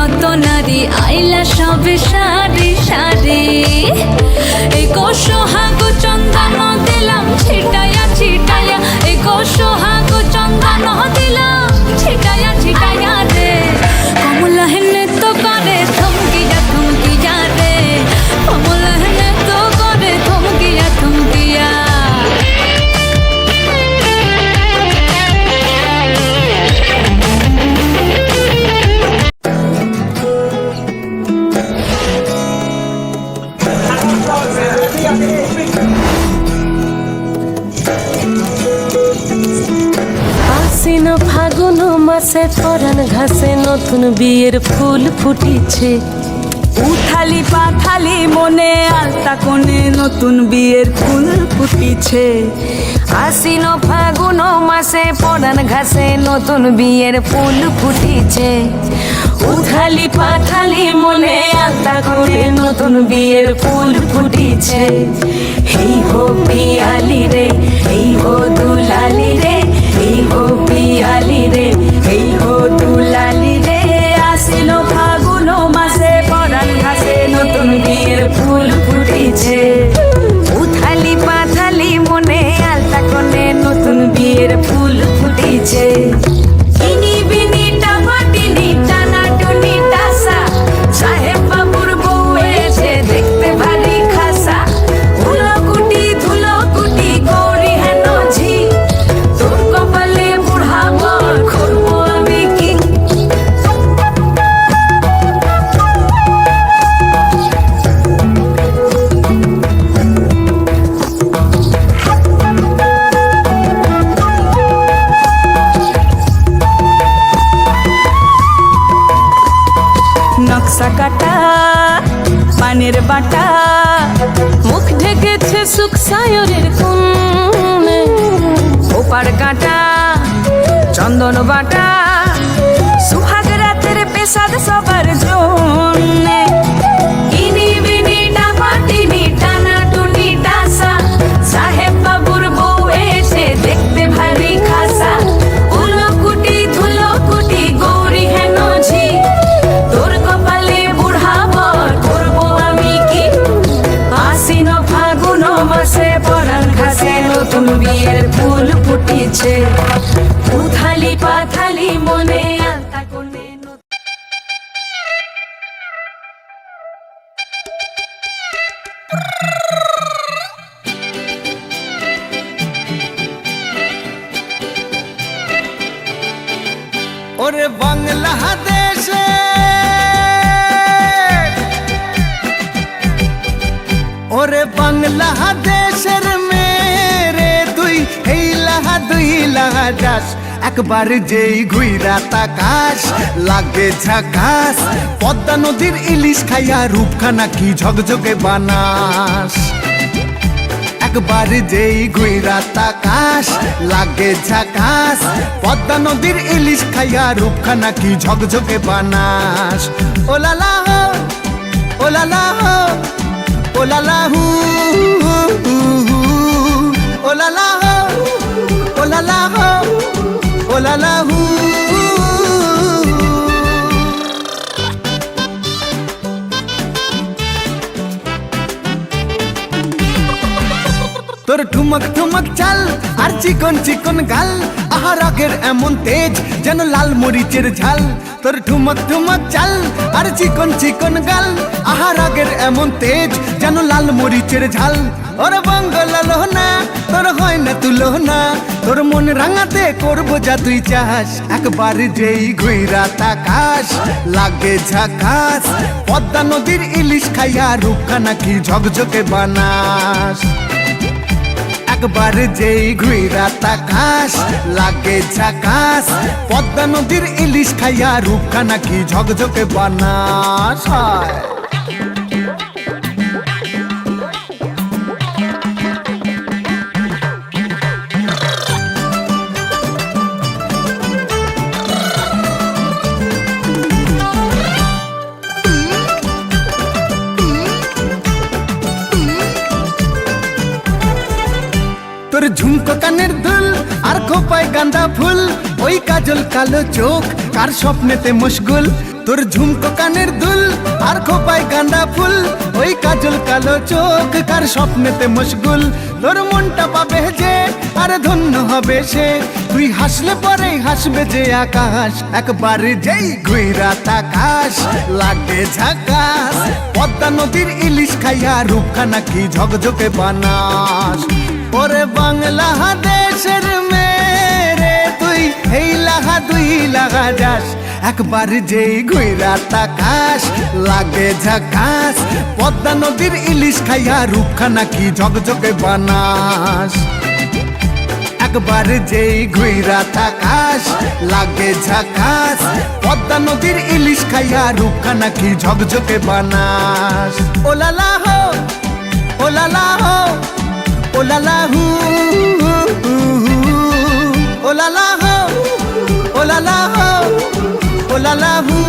কত নারী আইলা সবে সারি সারি। এই সোহাগ চন্দন দিলাম ছিটায়া ছিটায়া, এই সোহাগ চন্দন দিলাম ছিটায়া ছিটায়া রে। কমলা হেনে তো করে থমকিয়া থমকিয়া রে, কমলা হেনে তো করে থমকিয়া থমকিয়া। আশ্বিন ফাগুন মাসে পরাণ ঘাসে নতুন বিয়ের ফুল ফুটিছে। উথালি পাথালি মনে আলতা কোণে নতুন বিয়ের ফুল ফুটিছে। আশ্বিন ফাগুন মাসে পরাণ ঘাসে নতুন বিয়ের ফুল ফুটিছে। উথালি পাথালি মনে আলতা কোণে নতুন বিয়ের ফুল ফুটিছে। এই হো পিয়ালি রে, এই হো দুলালি রে, এই হো পিয়ালি রে, এই হো দুলালি রে। আশ্বিন ফাগুন মাসে পরাণ ঘাসে নতুন বিয়ের ফুল ফুটিছে। উথালি পাথালি মনে আলতা কোণে নতুন বিয়ের ফুল ফুটিছে। ইনি বিনি টামাটিনি টানা টুনি টাসা, সাহেব বাবুর বউ এসে দেখতে ভারী খাসা। ধুলো কুটি গৌরী হেন ঝি, তোর কপালে বুড়া বর করবো আমি কি। নকশা কাটা পানের বাটা, মুখ ঢেকেছে সুখ সায়রের কোণে। ওপার কাটা চন্দন বাটা, সুহাগ রাতের পেশাদ সবার জন্যে। ইনি বিনি ডাপাটিনি টানা টুনি টাসা, সাহেব বাবুর বউ এসে দেখতে ভারী খাসা। ধুলো কুটি গৌরী হেন ঝি, তোর কপালে বুড়া বর করবো আমি কি। আশ্বিন ফাগুন মাসে পরাণ ঘাসে নতুন বিয়ের ফুল ফুটিছে। উথালি পাথালি মনে আলতা কোণে ওরে বাংলাদেশে ওরে বাংলাদেশের মেরে তুই এই লাহা দুই লাহা যাস। একবার যেই ঘুইরা তাকাস লাগে ঝাকাস, পদ্মা নদীর ইলিশ খাইয়া রূপখানা কি ঝকঝকে বানাস। একবার যেই ঘুইরা তাকাস লাগে ঝাকাস, পদ্মা নদীর ইলিশ খাইয়া রূপখানা কি ঝকঝকে বানাস। ওলালা হো ওলালা হো ওলালা হু ওলালা হো ওলালা হো ওলালা হু। তোর ঠুমক ঠুমক চাল আর চিকন চিকন গাল, আহা রাগের এমন তেজ যেন লাল মরিচের ঝাল। তোর ঠুমক ঠুমক চাল আর চিকন চিকন গাল, আহা রাগের এমন তেজ যেন লাল মরিচের ঝাল। ওর বঙ্গলালো না তোর হয় না তুলো না, তোর মন রাঙাতে করবো যা তুই চাস। একবার যেই ঘুইরা তাকাস লাগে ঝাকাস, পদ্মা নদীর ইলিশ খাইয়া রূপখানা কি ঝকঝকে বানাস। একবার যেই ঘুইরা তাকাস লাগে ঝাকাস, পদ্মা নদীর ইলিশ খাইয়া রূপখানা কি ঝকঝকে বানাস। তোর ঝুমকো কানের দুল আর খোপায় গাঁদা ফুল, ওই কাজল কালো চোখ কার স্বপ্নেতে মশগুল। তোর ঝুমকো কানের দুল আর খোপায় গাঁদা ফুল, ওই কাজল কালো চোখ কার স্বপ্নেতে মশগুল। তোর মনটা পাবে যে আর ধন্য হবে সে, তুই হাসলে পরেই হাসবে যে আকাশ। একবার যেই ঘুইরা তাকাস লাগে ঝাকাস, পদ্মা নদীর ইলিশ খাইয়া রূপখানা কি ঝকঝকে বানাস। ওরে বাংলাদেশের মেরে তুই এই লাগা দুই লাগা যাস, একবার যেই ঘুইরা তাকাস লাগে ঝাকাস, পদ্মা নদীর ইলিশ খাইয়া রূপখানা কি ঝকঝকে বানাস। একবার যেই ঘুইরা তাকাস লাগে ঝাকাস, পদ্মা নদীর ইলিশ খাইয়া রূপখানা কি ঝকঝকে বানাস। ওলালা হো ওলালা হো ওলালা হু, ওলালা হো ওলালা হো ওলালা হু।